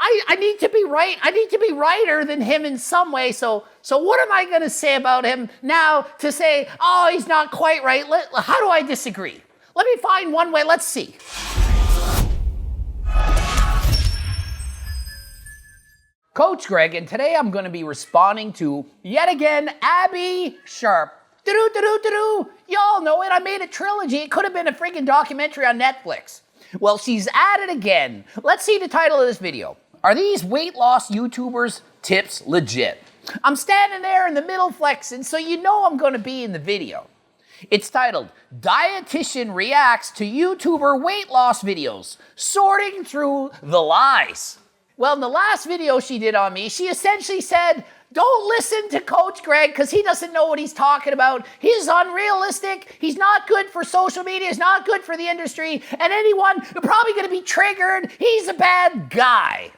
I need to be right. I need to be righter than him in some way. So what am I going to say about him now to say, oh, he's not quite right? How do I disagree? Let me find one way. Let's see. Coach Greg, and today I'm going to be responding to, yet again, Abbey Sharp. Y'all know it. I made a trilogy. It could have been a freaking documentary on Netflix. Well, she's at it again. Let's see the title of this video. Are these weight loss YouTubers' tips legit? I'm standing there in the middle flexing, so you know I'm going to be in the video. It's titled, Dietitian Reacts to YouTuber Weight Loss Videos, Sorting Through the Lies. Well, in the last video she did on me, she essentially said, don't listen to Coach Greg because he doesn't know what he's talking about. He's unrealistic. He's not good for social media. He's not good for the industry. And anyone, you're probably going to be triggered. He's a bad guy.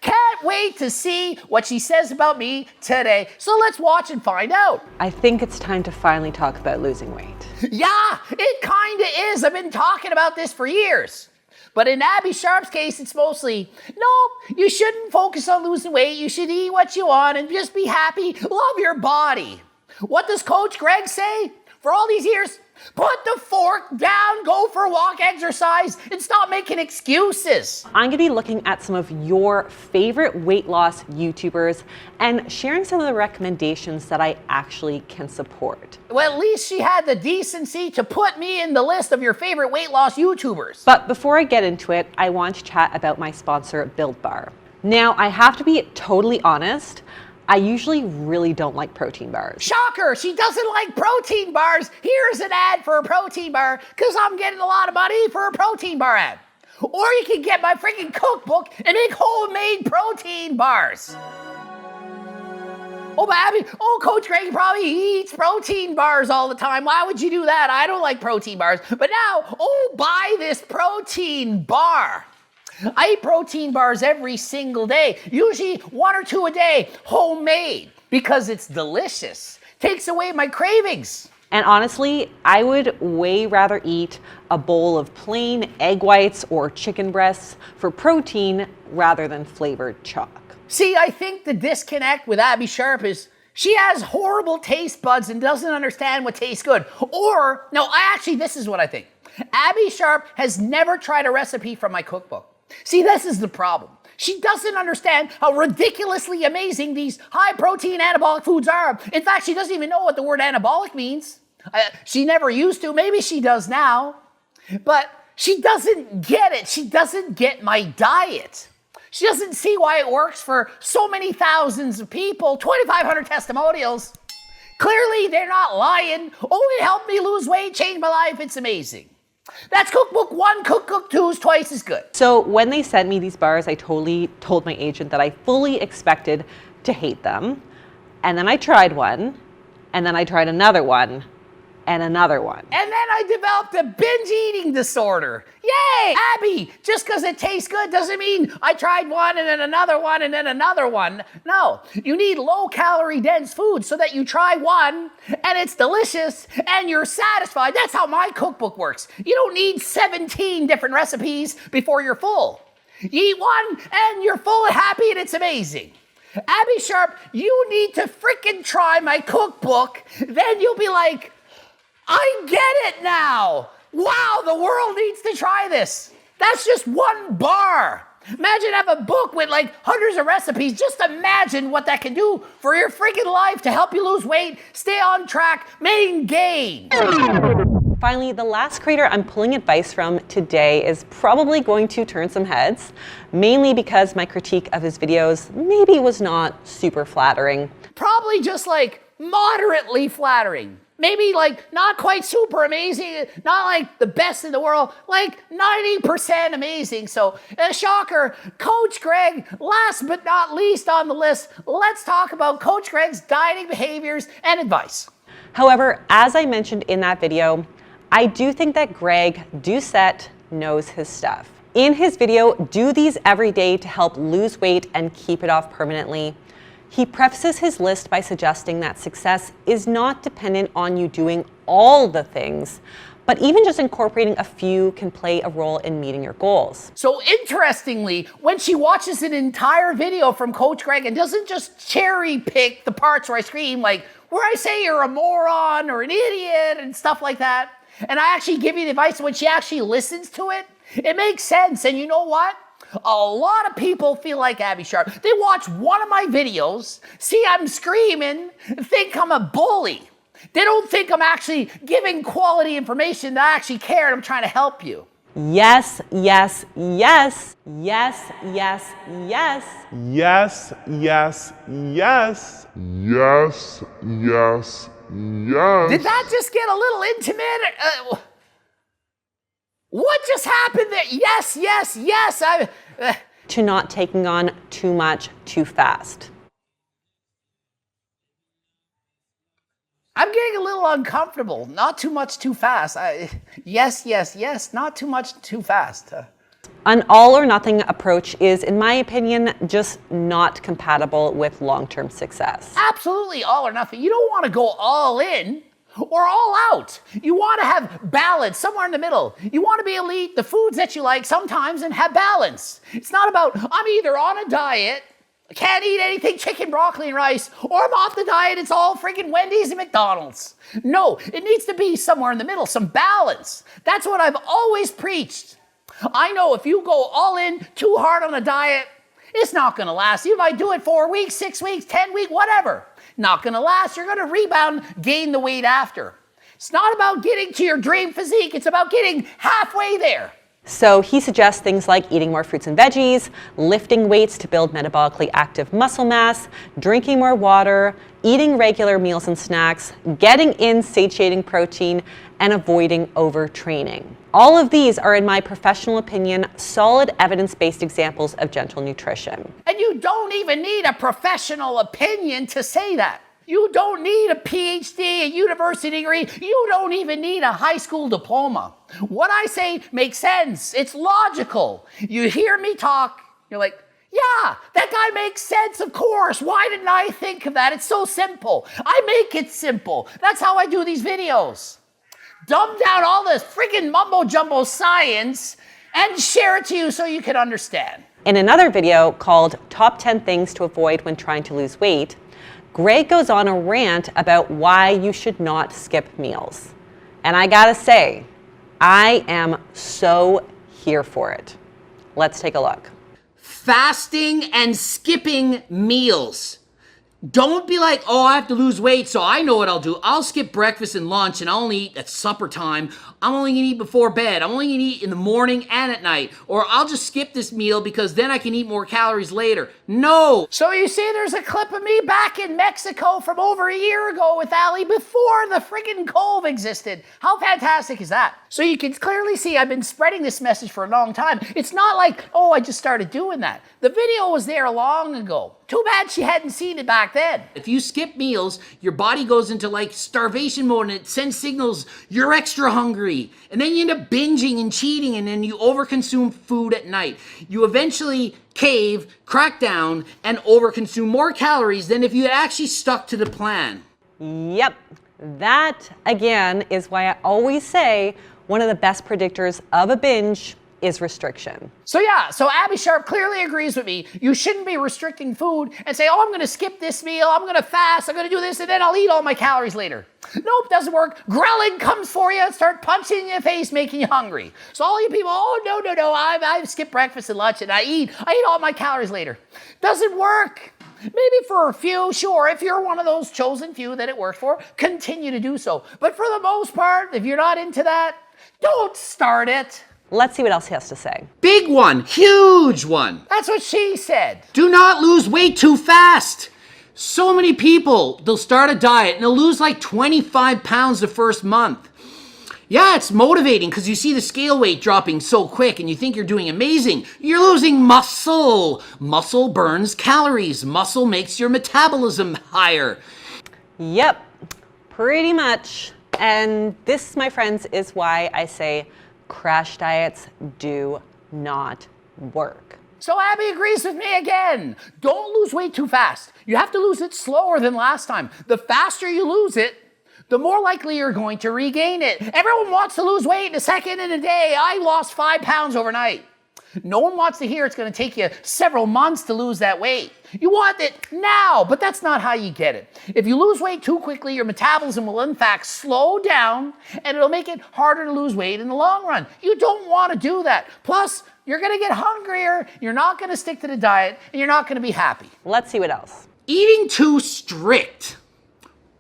Can't wait to see what she says about me today. So let's watch and find out. I think it's time to finally talk about losing weight. Yeah, it kind of is. I've been talking about this for years. But in Abbey Sharp's case, it's mostly, nope, you shouldn't focus on losing weight. You should eat what you want and just be happy. Love your body. What does Coach Greg say? For all these years, put the fork down, go for a walk, exercise, and stop making excuses. I'm gonna be looking at some of your favorite weight loss YouTubers and sharing some of the recommendations that I actually can support. Well, at least she had the decency to put me in the list of your favorite weight loss YouTubers. But before I get into it, I want to chat about my sponsor, Built Bar. Now, I have to be totally honest, I usually really don't like protein bars. Shocker, she doesn't like protein bars. Here's an ad for a protein bar because I'm getting a lot of money for a protein bar ad. Or you can get my freaking cookbook and make homemade protein bars. Oh, but Abby, Coach Greg probably eats protein bars all the time. Why would you do that? I don't like protein bars. But now, buy this protein bar. I eat protein bars every single day, usually 1 or 2 a day, homemade, because it's delicious. Takes away my cravings. And honestly, I would way rather eat a bowl of plain egg whites or chicken breasts for protein rather than flavored chalk. See, I think the disconnect with Abbey Sharp is she has horrible taste buds and doesn't understand what tastes good. Or, no, this is what I think. Abbey Sharp has never tried a recipe from my cookbook. See, this is the problem. She doesn't understand how ridiculously amazing these high-protein anabolic foods are. In fact, she doesn't even know what the word anabolic means. She never used to. Maybe she does now. But she doesn't get it. She doesn't get my diet. She doesn't see why it works for so many thousands of people, 2,500 testimonials. Clearly, they're not lying. It helped me lose weight, changed my life. It's amazing. That's Cookbook 1, Cookbook 2 is twice as good. So when they sent me these bars, I totally told my agent that I fully expected to hate them. And then I tried one, and then I tried another one, and another one. And then I developed a binge eating disorder. Yay, Abby, just because it tastes good doesn't mean I tried one and then another one and then another one. No, you need low calorie dense food so that you try one and it's delicious and you're satisfied. That's how my cookbook works. You don't need 17 different recipes before you're full. You eat one and you're full and happy and it's amazing. Abbey Sharp, you need to freaking try my cookbook. Then you'll be like, I get it now. Wow, the world needs to try this. That's just one bar. Imagine have a book with like hundreds of recipes. Just imagine what that can do for your freaking life to help you lose weight, stay on track, maintain gain. Finally, the last creator I'm pulling advice from today is probably going to turn some heads, mainly because my critique of his videos maybe was not super flattering. Probably just like moderately flattering. Maybe like not quite super amazing, not like the best in the world, like 90% amazing. So, shocker, Coach Greg, last but not least on the list, let's talk about Coach Greg's dieting behaviors and advice. However, as I mentioned in that video, I do think that Greg Doucette knows his stuff. In his video, Do These Every Day to Help Lose Weight and Keep It Off Permanently, he prefaces his list by suggesting that success is not dependent on you doing all the things, but even just incorporating a few can play a role in meeting your goals. So interestingly, when she watches an entire video from Coach Greg and doesn't just cherry pick the parts where I scream, like where I say you're a moron or an idiot and stuff like that, and I actually give you the advice, when she actually listens to it, it makes sense. And you know what? A lot of people feel like Abbey Sharp. They watch one of my videos, see I'm screaming, think I'm a bully. They don't think I'm actually giving quality information, that I actually care and I'm trying to help you. Yes, yes, yes, yes, yes, yes. Yes, yes, yes. Yes, yes, yes. Did that just get a little intimate? What just happened there? Yes, yes, yes. To not taking on too much too fast. I'm getting a little uncomfortable. Not too much too fast. Yes, yes, yes. Not too much too fast. An all or nothing approach is, in my opinion, just not compatible with long-term success. Absolutely all or nothing. You don't want to go all in or all out. You want to have balance somewhere in the middle. You want to be able to eat the foods that you like sometimes and have balance. It's not about, I'm either on a diet, I can't eat anything chicken, broccoli, and rice, or I'm off the diet, it's all freaking Wendy's and McDonald's. No, it needs to be somewhere in the middle, some balance. That's what I've always preached. I know if you go all in too hard on a diet, it's not going to last. You might do it 4 weeks, 6 weeks, 10 weeks, whatever. Not going to last. You're going to rebound, gain the weight after. It's not about getting to your dream physique. It's about getting halfway there. So he suggests things like eating more fruits and veggies, lifting weights to build metabolically active muscle mass, drinking more water, eating regular meals and snacks, getting in satiating protein, and avoiding overtraining. All of these are, in my professional opinion, solid evidence-based examples of gentle nutrition. And you don't even need a professional opinion to say that. You don't need a PhD, a university degree. You don't even need a high school diploma. What I say makes sense. It's logical. You hear me talk, you're like, yeah, that guy makes sense, of course. Why didn't I think of that? It's so simple. I make it simple. That's how I do these videos. Dumb down all this freaking mumbo-jumbo science and share it to you so you can understand. In another video called Top 10 Things to Avoid When Trying to Lose Weight, Greg goes on a rant about why you should not skip meals. And I gotta say, I am so here for it. Let's take a look. Fasting and skipping meals. Don't be like, oh, I have to lose weight, so I know what I'll do. I'll skip breakfast and lunch, and I'll only eat at supper time. I'm only gonna eat before bed. I'm only gonna eat in the morning and at night. Or I'll just skip this meal because then I can eat more calories later. No! So you see, there's a clip of me back in Mexico from over a year ago with Ali before the friggin' Cove existed. How fantastic is that? So you can clearly see I've been spreading this message for a long time. It's not like, oh, I just started doing that. The video was there long ago. Too bad she hadn't seen it back then. If you skip meals, your body goes into like starvation mode and it sends signals you're extra hungry. And then you end up binging and cheating and then you overconsume food at night. You eventually cave, crack down, and overconsume more calories than if you had actually stuck to the plan. Yep, that again is why I always say one of the best predictors of a binge is restriction. So Abbey Sharp clearly agrees with me. You shouldn't be restricting food and say, oh, I'm gonna skip this meal, I'm gonna fast, I'm gonna do this, and then I'll eat all my calories later. Nope, doesn't work. Ghrelin comes for you, start punching in your face, making you hungry. So all you people, oh, no, I've skipped breakfast and lunch and I eat all my calories later. Doesn't work. Maybe for a few, sure, if you're one of those chosen few that it works for, continue to do so. But for the most part, if you're not into that, don't start it. Let's see what else he has to say. Big one, huge one. That's what she said. Do not lose weight too fast. So many people, they'll start a diet and they'll lose like 25 pounds the first month. Yeah, it's motivating because you see the scale weight dropping so quick and you think you're doing amazing. You're losing muscle. Muscle burns calories. Muscle makes your metabolism higher. Yep, pretty much. And this, my friends, is why I say crash diets do not work. So Abbey agrees with me again. Don't lose weight too fast. You have to lose it slower than last time. The faster you lose it, the more likely you're going to regain it. Everyone wants to lose weight in a second, in a day. I lost 5 pounds overnight. No one wants to hear it's going to take you several months to lose that weight. You want it now, but that's not how you get it. If you lose weight too quickly, your metabolism will in fact slow down, and it'll make it harder to lose weight in the long run. You don't want to do that. Plus, you're going to get hungrier, you're not going to stick to the diet, and you're not going to be happy. Let's see what else. Eating too strict.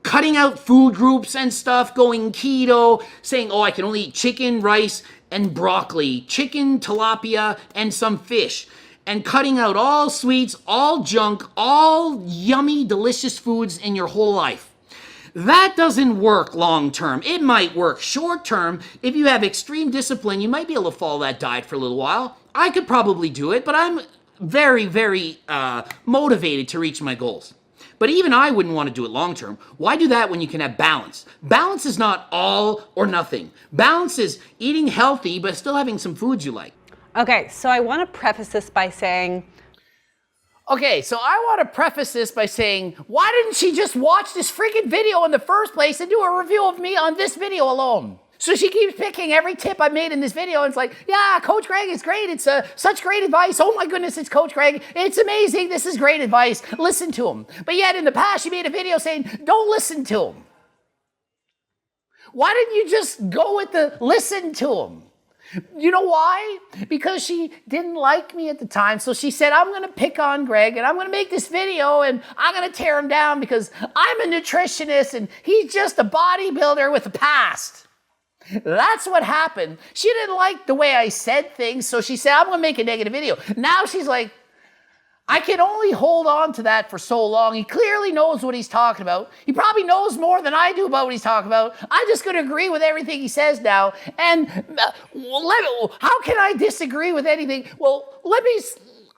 Cutting out food groups and stuff, going keto, saying, oh, I can only eat chicken, rice, and broccoli, chicken, tilapia, and some fish. And cutting out all sweets, all junk, all yummy, delicious foods in your whole life. That doesn't work long term. It might work short term. If you have extreme discipline, you might be able to follow that diet for a little while. I could probably do it, but I'm very, very motivated to reach my goals. But even I wouldn't want to do it long term. Why do that when you can have balance? Balance is not all or nothing. Balance is eating healthy, but still having some foods you like. Okay, so I want to preface this by saying, why didn't she just watch this freaking video in the first place and do a review of me on this video alone? So she keeps picking every tip I made in this video, and it's like, yeah, Coach Greg is great. It's such great advice. Oh my goodness, it's Coach Greg. It's amazing. This is great advice. Listen to him. But yet in the past, she made a video saying, don't listen to him. Why didn't you just go with the listen to him? You know why? Because she didn't like me at the time. So she said, I'm going to pick on Greg, and I'm going to make this video, and I'm going to tear him down because I'm a nutritionist, and he's just a bodybuilder with a past. That's what happened. She didn't like the way I said things, so she said, I'm going to make a negative video. Now she's like, I can only hold on to that for so long. He clearly knows what he's talking about. He probably knows more than I do about what he's talking about. I'm just going to agree with everything he says now. And how can I disagree with anything? Well,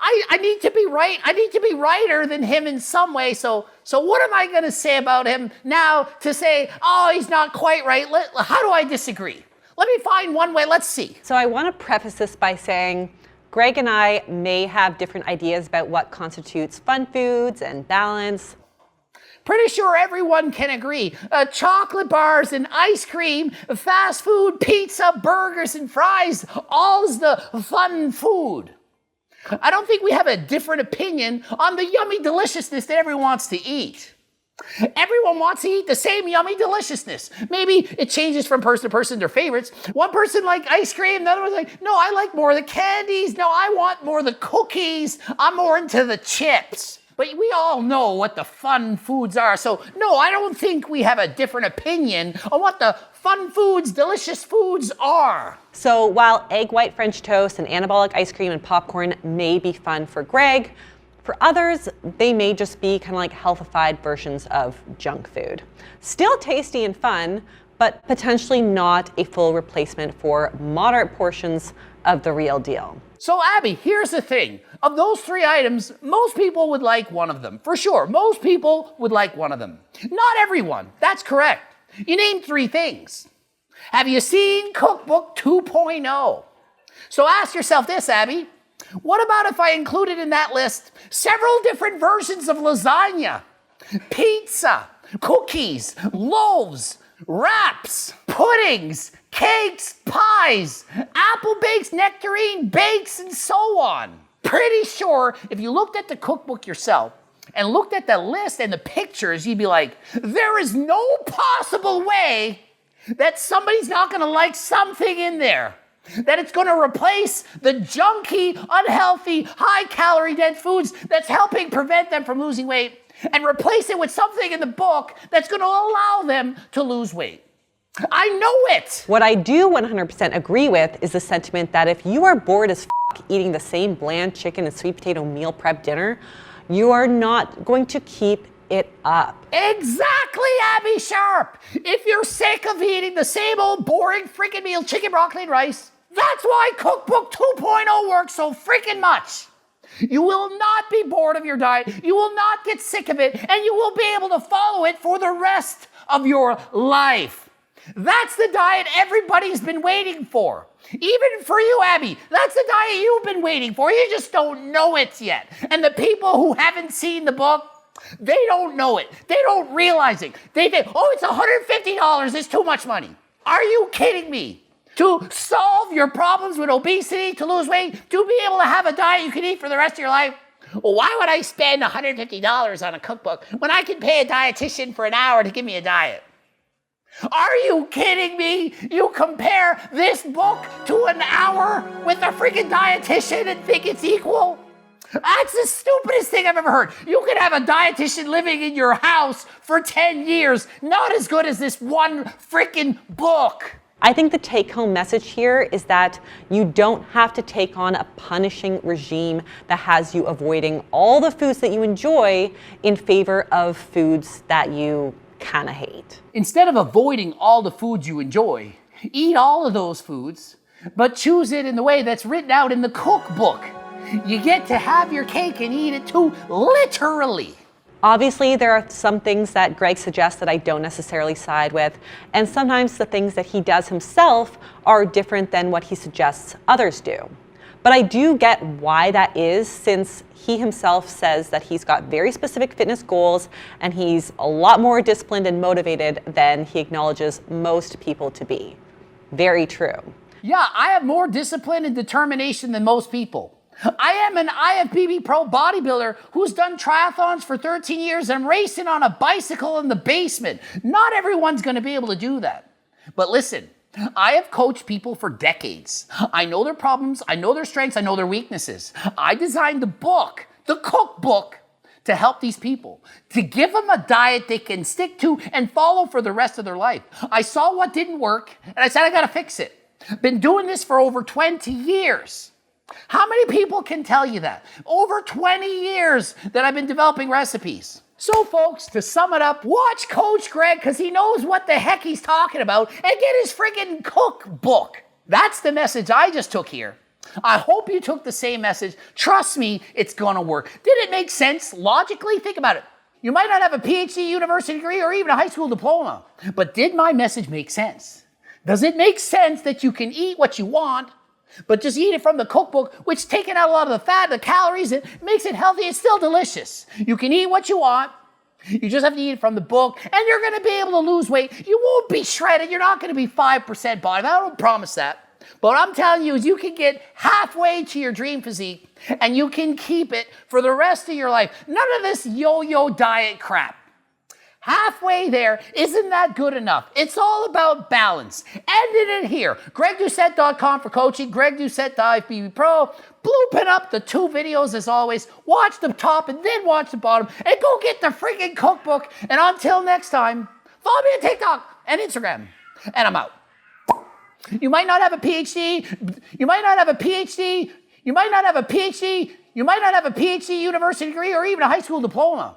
I need to be right. I need to be righter than him in some way. So what am I going to say about him now to say, oh, he's not quite right? How do I disagree? Let me find one way. Let's see. So I want to preface this by saying, Greg and I may have different ideas about what constitutes fun foods and balance. Pretty sure everyone can agree. Chocolate bars and ice cream, fast food, pizza, burgers, and fries, all is the fun food. I don't think we have a different opinion on the yummy deliciousness that everyone wants to eat. Everyone wants to eat the same yummy deliciousness. Maybe it changes from person to person, their favorites. One person likes ice cream, the other one's like, no, I like more of the candies. No, I want more of the cookies. I'm more into the chips. But we all know what the fun foods are. So no, I don't think we have a different opinion on what the fun foods, delicious foods are. So while egg white French toast and anabolic ice cream and popcorn may be fun for Greg, for others, they may just be kind of like healthified versions of junk food. Still tasty and fun, but potentially not a full replacement for moderate portions of the real deal. So Abby, here's the thing. Of those 3 items, most people would like one of them. For sure, most people would like one of them. Not everyone, that's correct. You named 3 things. Have you seen Cookbook 2.0? So ask yourself this, Abby. What about if I included in that list several different versions of lasagna, pizza, cookies, loaves, wraps, puddings, cakes, pies, apple bakes, nectarine bakes, and so on? Pretty sure if you looked at the cookbook yourself and looked at the list and the pictures, you'd be like, there is no possible way that somebody's not going to like something in there. That it's going to replace the junky, unhealthy, high-calorie dense foods that's helping prevent them from losing weight and replace it with something in the book that's going to allow them to lose weight. I know it! What I do 100% agree with is the sentiment that if you are bored as eating the same bland chicken and sweet potato meal prep dinner, you are not going to keep it up. Exactly, Abby Sharp! If you're sick of eating the same old boring freaking meal, chicken, broccoli, and rice, that's why Cookbook 2.0 works so freaking much. You will not be bored of your diet, you will not get sick of it, and you will be able to follow it for the rest of your life. That's the diet everybody's been waiting for. Even for you, Abby, that's the diet you've been waiting for. You just don't know it yet. And the people who haven't seen the book, They don't know it. They don't realize it. They think, oh, it's $150. It's too much money. Are you kidding me? To solve your problems with obesity, to lose weight, to be able to have a diet you can eat for the rest of your life? Well, why would I spend $150 on a cookbook when I can pay a dietitian for an hour to give me a diet? Are you kidding me? You compare this book to an hour with a freaking dietitian and think it's equal? That's the stupidest thing I've ever heard. You could have a dietitian living in your house for 10 years, not as good as this one freaking book. I think the take-home message here is that you don't have to take on a punishing regime that has you avoiding all the foods that you enjoy in favor of foods that you kind of hate. Instead of avoiding all the foods you enjoy, eat all of those foods, but choose it in the way that's written out in the cookbook. You get to have your cake and eat it too, literally. Obviously, there are some things that Greg suggests that I don't necessarily side with, and sometimes the things that he does himself are different than what he suggests others do. But I do get why that is, since he himself says that he's got very specific fitness goals and he's a lot more disciplined and motivated than he acknowledges most people to be. Very true. Yeah, I have more discipline and determination than most people. I am an IFBB pro bodybuilder who's done triathlons for 13 years and racing on a bicycle in the basement. Not everyone's going to be able to do that. But listen, I have coached people for decades. I know their problems, I know their strengths, I know their weaknesses. I designed the book, the cookbook, to help these people, to give them a diet they can stick to and follow for the rest of their life. I saw what didn't work and I said, I got to fix it. Been doing this for over 20 years. How many people can tell you that? Over 20 years that I've been developing recipes. So folks, to sum it up, watch Coach Greg because he knows what the heck he's talking about and get his friggin' cookbook. That's the message I just took here. I hope you took the same message. Trust me, it's gonna work. Did it make sense logically? Think about it. You might not have a PhD, university degree, or even a high school diploma, but did my message make sense? Does it make sense that you can eat what you want, but just eat it from the cookbook, which taking out a lot of the fat, the calories, it makes it healthy. It's still delicious. You can eat what you want. You just have to eat it from the book, and you're going to be able to lose weight. You won't be shredded. You're not going to be 5% body fat. I don't promise that. But what I'm telling you is you can get halfway to your dream physique, and you can keep it for the rest of your life. None of this yo-yo diet crap. Halfway there, isn't that good enough? It's all about balance. Ending it here. GregDoucette.com for coaching. Greg Doucette, the IFBB Pro. Blooping up the 2 videos as always. Watch the top and then watch the bottom. And go get the freaking cookbook. And until next time, follow me on TikTok and Instagram. And I'm out. You might not have a PhD. You might not have a PhD. You might not have a PhD. You might not have a PhD, university degree, or even a high school diploma.